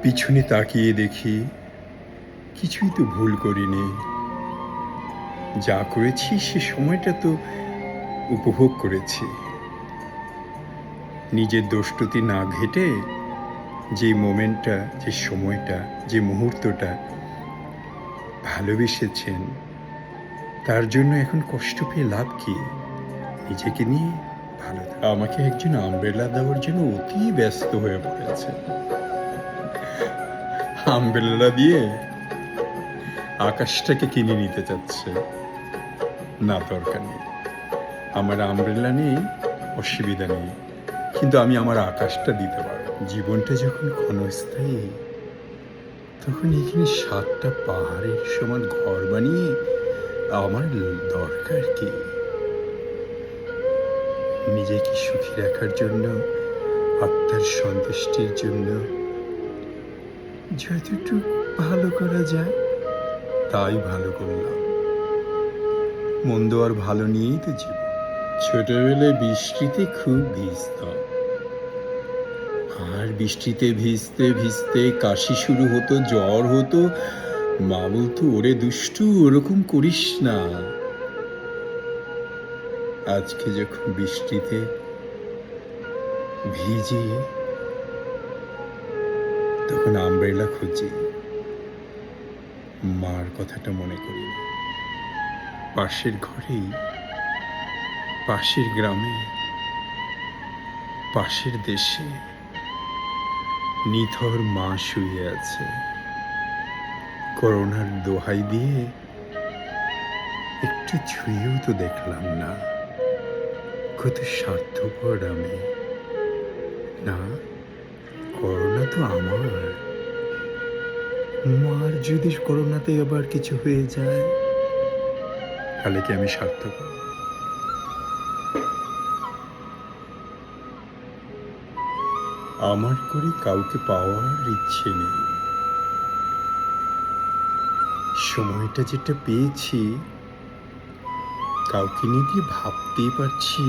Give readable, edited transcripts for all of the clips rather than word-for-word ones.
পিছনে তাকিয়ে দেখি কিছুই তো ভুল করিনি। যা করেছি সে সময়টা তো উপভোগ করেছি। নিজের দোষটুতি না ঘেঁটে যে মোমেন্টটা, যে সময়টা, যে মুহূর্তটা ভালোবেসেছেন, তার জন্য এখন কষ্ট পেয়ে লাভ কি? নিজেকে নিয়ে ভালো আমাকে একজন আমব্রেলা দেওয়ার জন্য অতি ব্যস্ত হয়ে পড়েছে। আমব্রেলা দিয়ে আকাশটাকে কিনে নিতে চাচ্ছে। না, দরকার নেই। আমার আমব্রেলা নেই, অসুবিধা নেই, কিন্তু আমি আমার আকাশটা দিতে পারব। জীবনটা যখন ক্ষণস্থায়ী, তখন এখানে ৭টা পাহাড়ের সমান ঘর বানিয়ে আমার দরকার কি? নিজেকে সুখী রাখার জন্য, আত্মার সন্তুষ্টির জন্য যতটুকু ভালো করা যায় তাই ভালো করলাম। মন্দ আর ভালো নিয়েই তো জীবন। ছোটবেলায় বৃষ্টিতে খুব ভিজতাম, আর বৃষ্টিতে ভিজতে ভিজতে কাশি শুরু হতো, জ্বর হতো। মা বলতো, ওরে দুষ্টু, ওরকম করিস না। আজকে যখন বৃষ্টিতে ভিজি, তখন আমব্রেলা খুঁজি, মার কথাটা মনে করি। পাশের ঘরেই, পাশের গ্রামে, পাশের দেশে নিথর মা শুয়ে আছে। করোনার দোহাই দিয়ে একটু ছুঁয়েও তো দেখলাম না। কত স্বার্থপর আমি। না, করোনা তো আমার। মার যদি করোনাতে আবার কিছু হয়ে যায়, তাহলে কি আমি স্বার্থপর? আমার করে কাউকে পাওয়ার ইচ্ছে নেই। সময়টা যেটা পেয়েছি, কাউকে নিয়ে ভাবতেই পারছি,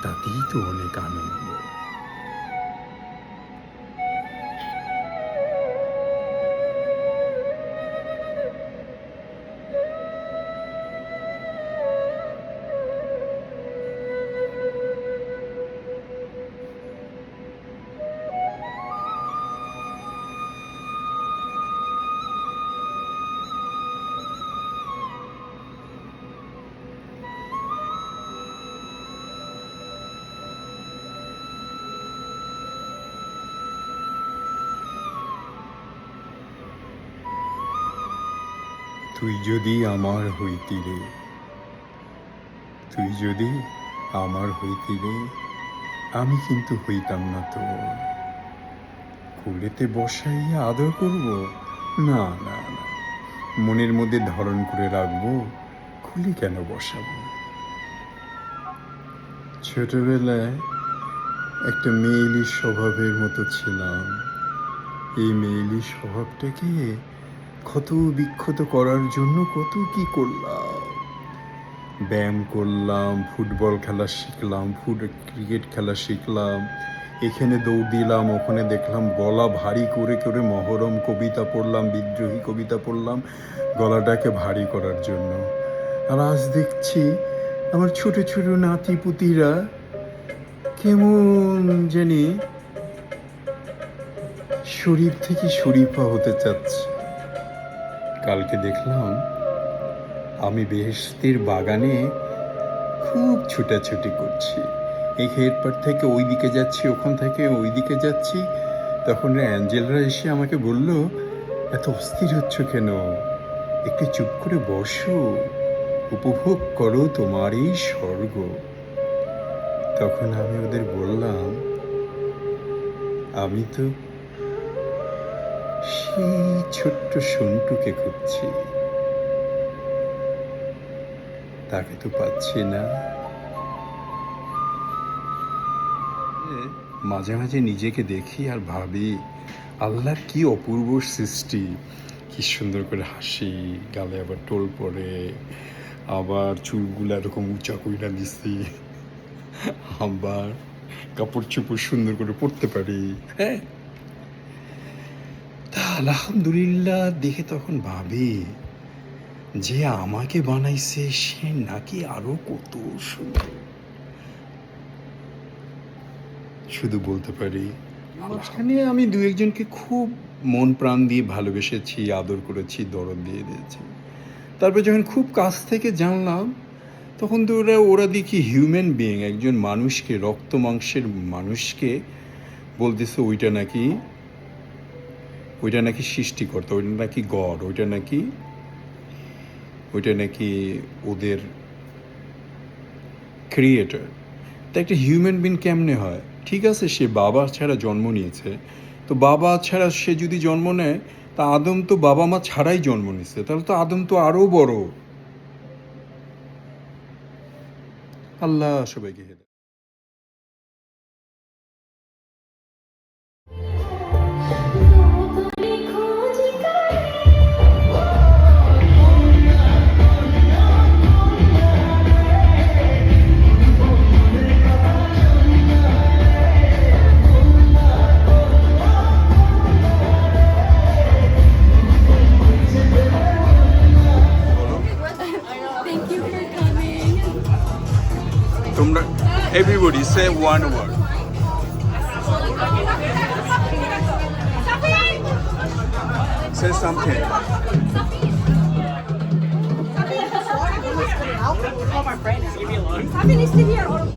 তাতেই তো অনেক আনন্দ। তুই যদি আমার হইতি রে, তুই যদি আমার হইতি রে, আমি কিন্তু হইতাম না তোর। কোলেতে বসাইয়া আদর করব? না, না, না। মনের মধ্যে ধারণ করে রাখবো, খুলে কেন বসাবো? ছোটবেলায় একটা মেয়েলি স্বভাবের মতো ছিলাম। এই মেয়েলি স্বভাবটাকে ক্ষত বিক্ষত করার জন্য কত কি করলাম। ব্যায়াম করলাম, ফুটবল খেলা শিখলাম, ক্রিকেট খেলা শিখলাম, এখানে দৌড় দিলাম, ওখানে দেখলাম, গলা ভারী করে করে মহরম কবিতা পড়লাম, বিদ্রোহী কবিতা পড়লাম গলাটাকে ভারী করার জন্য। আর আজ দেখছি আমার ছোট ছোট নাতিপুতিরা কেমন জানি শরীর থেকে শরীফা হতে চাচ্ছে। কালকে দেখলাম আমি বেহেশতের বাগানে খুব ছুটাছুটি করছি, এই এরপর থেকে ওই দিকে যাচ্ছি, ওখান থেকে ওই দিকে যাচ্ছি। তখন অ্যাঞ্জেলরা এসে আমাকে বলল, এত অস্থির হচ্ছ কেন? একটু চুপ করে বসো, উপভোগ করো তোমার এই স্বর্গ। তখন আমি ওদের বললাম, আমি তো সেই ছোট্ট সন্টুকে খুঁজছি, তাকে তো পাচ্ছি না। মাঝে মাঝে নিজেকে দেখি আর ভাবি, আল্লাহর কি অপূর্ব সৃষ্টি, কি সুন্দর করে হাসি, গালে আবার টোল পড়ে, আবার চুলগুলো এরকম উঁচা কইরা দিছি, আবার কাপড় চোপড় সুন্দর করে পরতে পারি। হ্যাঁ, তা আলহামদুলিল্লাহ দেখে তখন ভাবি যে আমাকে বানাইছে সে নাকি আরো কত সুন্দর। শুধু বলতে পারি মাঝখানে আমি দু একজনকে খুব মন প্রাণ দিয়ে ভালোবেসেছি, আদর করেছি, দরদ দিয়ে দিয়েছি। তারপর যখন খুব কাছ থেকে জানলাম তখন তো ওরা দেখি হিউম্যান বিইং, একজন মানুষকে, রক্ত মাংসের মানুষকে বলতেছে ওইটা নাকি সৃষ্টিকর্তা, ওইটা নাকি গড, ওইটা নাকি ওদের ক্রিয়েটর। তা একটা হিউম্যান বিং কেমনে হয়? ঠিক আছে, সে বাবা ছাড়া জন্ম নিয়েছে, তো বাবা ছাড়া সে যদি জন্ম নেয় তা আদম তো বাবা মা ছাড়াই জন্ম নিচ্ছে, তাহলে তো আদম তো আরও বড়। আল্লাহ সবাইকে হেদায়েত। Thank you for coming. তোমরা everybody say one word. Say something. Sabi ni Stevie